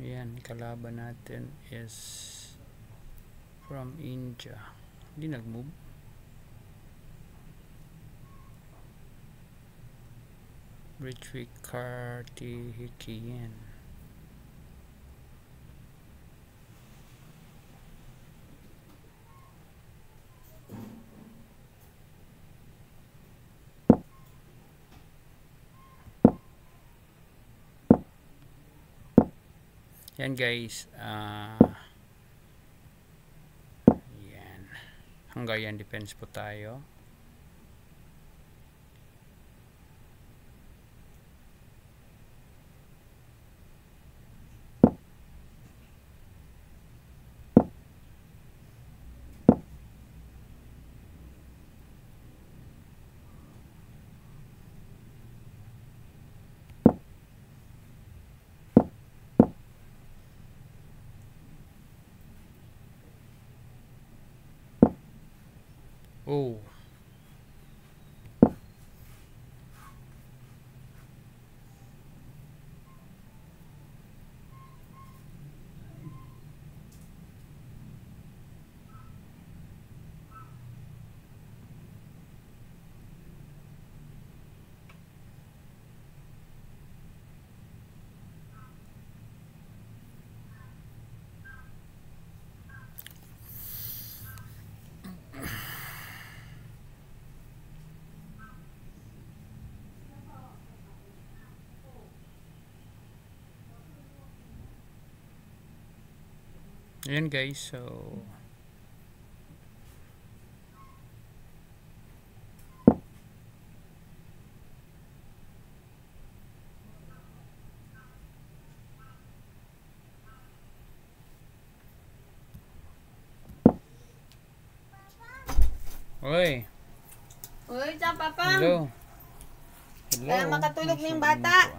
Ayan, kalaban natin is from India. Hindi nag-move. Bridgewick Kartihikian. Yan guys, yan. Hungarian defense po tayo. Oh. Ayan guys, so Oy. Uy, sa papang. Hello. Hello. Kaya makatulog na yung bata.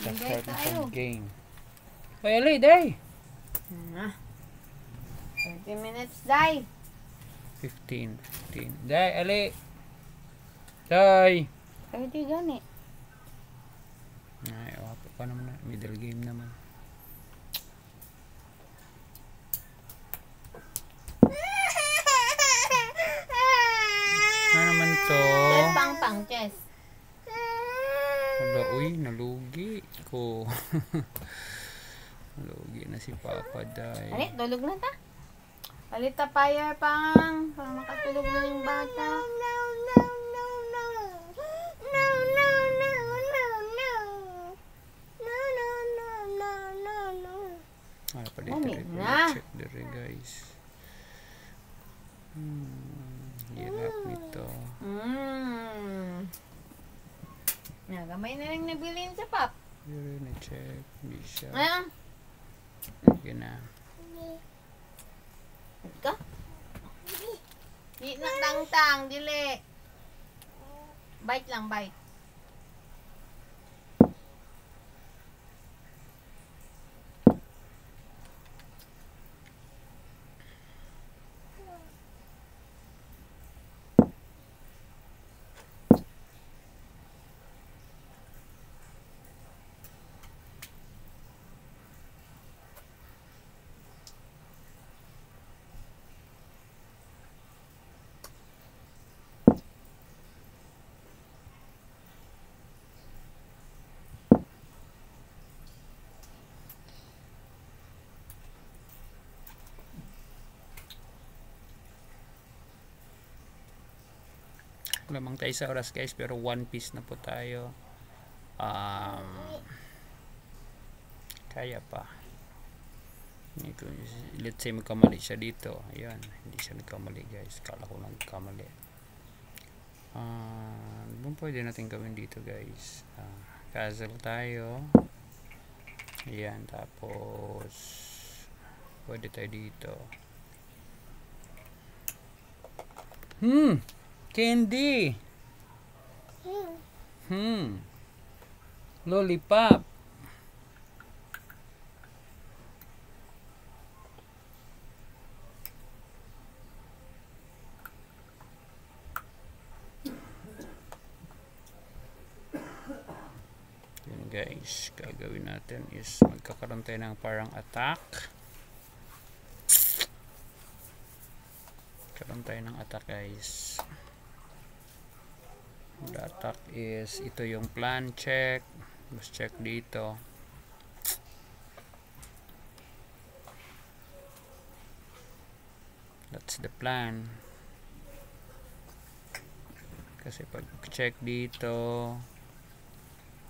Naka-start na yung game. Oy, Ali, day. 30 minutes, Day. 15. Day, Ali. Day. Pwede gani. Ay, wapa pa naman na. Middle game naman. Ano naman to? Chess, pang, chess. Wala, uy, nalugi ko. Nalugi na si Papa Day. Ano, tulog na ta. Palita fire, pang. Para makatulog na yung bata. Wala pa dito. Check dire guys. Hirap nito. Nagamay na lang nabilin sa pap. Here na check. Hindi siya. Ayan. Yun na. Ika? Di na tang-tang, dili. Bite lang, bite. Lamang tayo sa oras guys, pero one piece na po tayo. Kaya pa. Ito, let's say magkamali siya dito. Ayan, hindi siya nagkamali guys. Kala ko nagkamali. Ano pwede natin gawin dito guys? Castle tayo. Ayan, tapos pwede tayo dito. Candy. Lollipop. guys, gagawin natin is magkakaroon tayo ng parang attack. Karoon tayo ng attack guys. The attack is ito yung plan check. Mas check dito. That's the plan. Kasi pag check dito,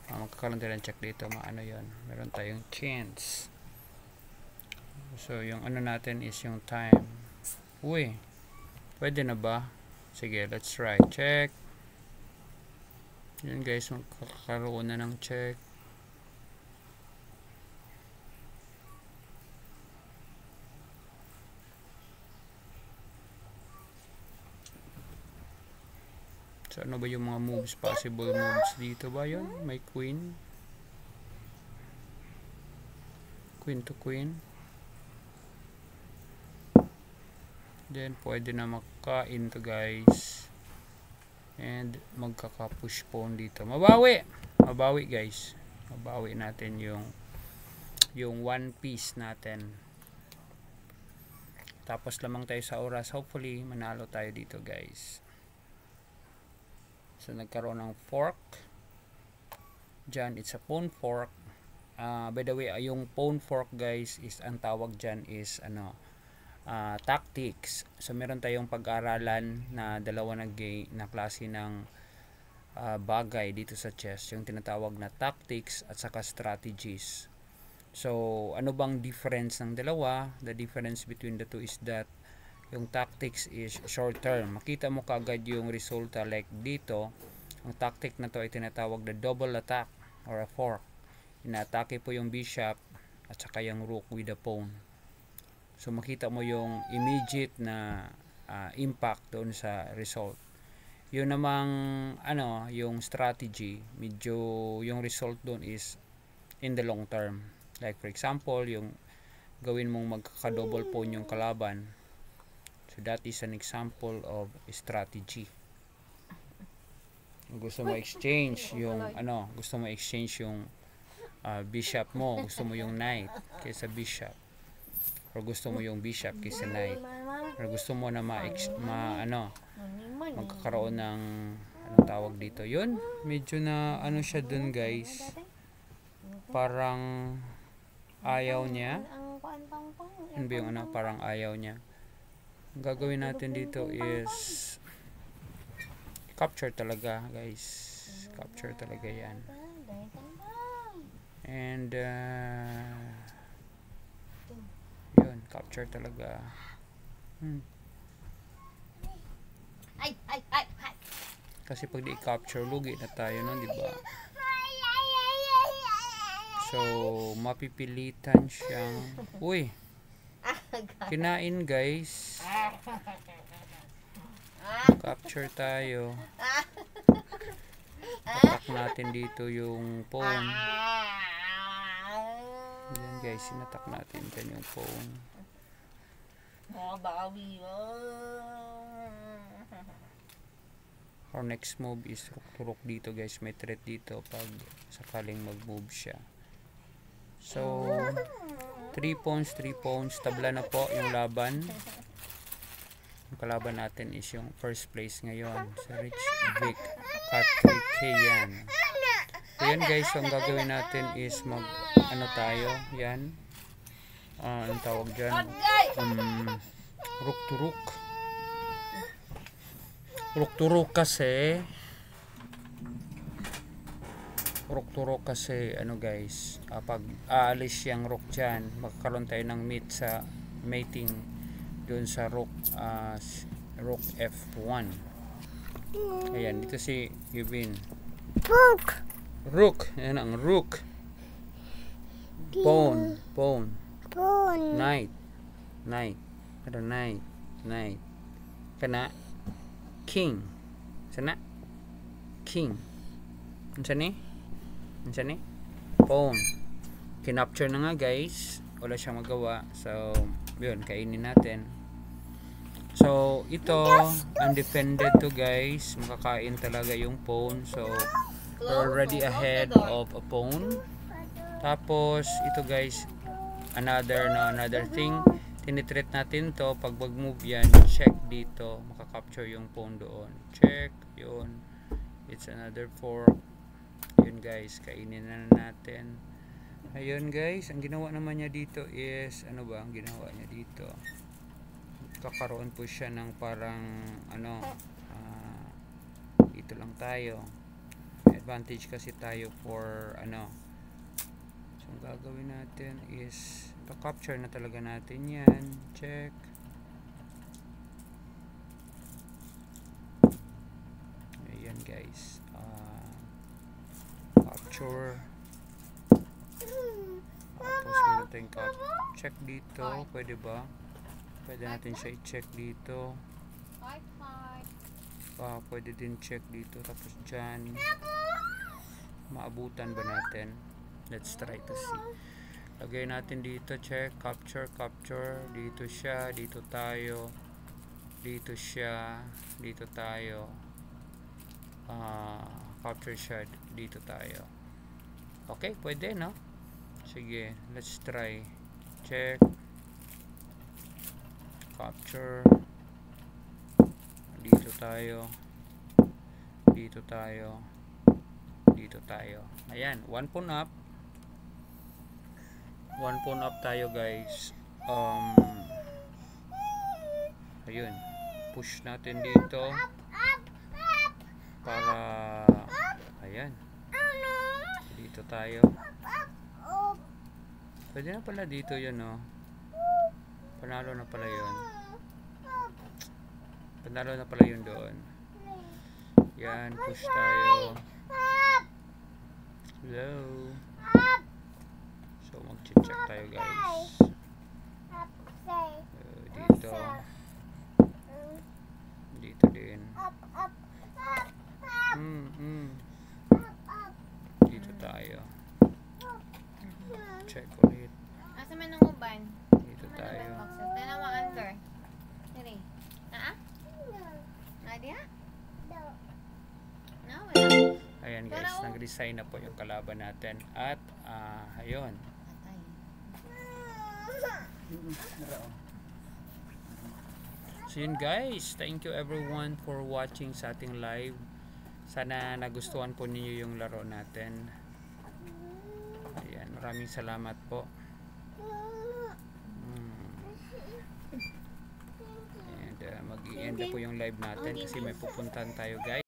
magkakaroon tayo ng check dito, maano yun, meron tayong chance. So yung ano natin is yung time. Uy, pwede na ba? Sige, let's try. Check. Yan guys, magkakaroon na ng check. So ano ba yung mga moves, possible moves dito ba yun? May queen. Queen to queen. Then pwede na makain to guys. And magkaka-push pawn dito. Mabawi! Mabawi guys. Mabawi natin yung one piece natin. Tapos lamang tayo sa oras. Hopefully manalo tayo dito guys. So nagkaroon ng fork. Diyan it's a pawn fork. By the way, yung pawn fork guys is ang tawag diyan is ano, tactics. So meron tayong pag-aralan na dalawa na klase ng bagay dito sa chess, yung tinatawag na tactics at saka strategies. So ano bang difference ng dalawa? The difference between the two is that yung tactics is short term. Makita mo kaagad yung resulta like dito. Ang tactic na to ay tinatawag na double attack or a fork. Inaatake po yung bishop at saka yung rook with the pawn. So makita mo yung immediate na impact doon sa result. Yun namang ano, yung strategy, medyo yung result doon is in the long term. Like for example, yung gawin mong magkaka-double pawn yung kalaban. So that is an example of strategy. Gusto mo exchange yung ano, gusto mo exchange yung bishop mo, gusto mo yung knight kaysa bishop. Or gusto mo yung bishop kaysa knight. Or gusto mo na magkakaroon ng anong tawag dito. Yun, medyo na ano siya dun guys. Parang ayaw niya. Ano ba yung ano, parang ayaw niya. Ang gagawin natin dito is capture talaga guys, capture talaga yan. And yun, capture talaga. Kasi pag di-capture, lugi na tayo nun, diba? So mapipilitan siyang kinain guys. Capture tayo. Attack natin dito yung pawn. Yan guys, sinatak natin dyan yung pawn. Our next move is rook to rook dito guys. May threat dito pag sakaling mag-move siya. So 3 pawns, tabla na po yung laban. Ang kalaban natin is yung first place ngayon, si Rich Vic Katrikayan. So yan guys, so ang gagawin natin is ano tayo, yan. Anong tawag dyan? Rook to rook. Rook to rook kasi ano guys, pag aalis yung rook dyan, magkakaroon tayo ng mate sa mating doon sa rook F1. Ayan, dito si Yubin. Rook, ayan ang rook. Pawn. Knight. Ada knight. Kana king. Sana king. Ano ni? Pawn. Kinapture na nga guys. Wala siyang magawa. So, yun, kainin natin. So, ito, undefended to guys. Makakain talaga yung pawn. So, we're already ahead of a pawn. Tapos ito guys, another thing, tinitreat natin to pag mag-move yan, check dito, makakapture yung pawn doon. Check, yun. It's another fork. Yun guys, kainin na natin. Ayun guys, ang ginawa naman niya dito is, ano ba ang ginawa niya dito? Kakaroon po siya ng parang, dito lang tayo. May advantage kasi tayo for, so ang gagawin natin is capture na talaga natin yan. Check. Ayan guys, capture. Tapos meron tayong check dito. Pwede ba? Pwede natin siya i-check dito. Pwede din check dito. Tapos dyan, maabutan ba natin? Let's try to see. Lagay natin dito, check, capture. Dito siya, dito tayo. Dito siya, dito tayo. Capture siya, dito tayo. Okay, pwede, no? Sige, let's try. Check. Capture. Dito tayo. Dito tayo. Dito tayo. Ayan, one pawn up. One pawn up tayo guys. Ayun, push natin dito para ayan, dito tayo. Pwede na pala dito yun, no? Panalo na pala yun. Panalo na pala yun doon. Yan, push tayo. Hello. So mag-check tayo guys. Dito. Dito din. Dito tayo. Check ulit. Asa man ang uban? Dito tayo. Tana mo under. Diri. Nadia? No. Ayan guys, nag-resign na po yung kalaban natin. At ayun. So yun guys, thank you everyone for watching sa ating live. Sana nagustuhan po ninyo yung laro natin. Ayan, maraming salamat po. And mag-i-end na po yung live natin kasi may pupuntahan tayo guys.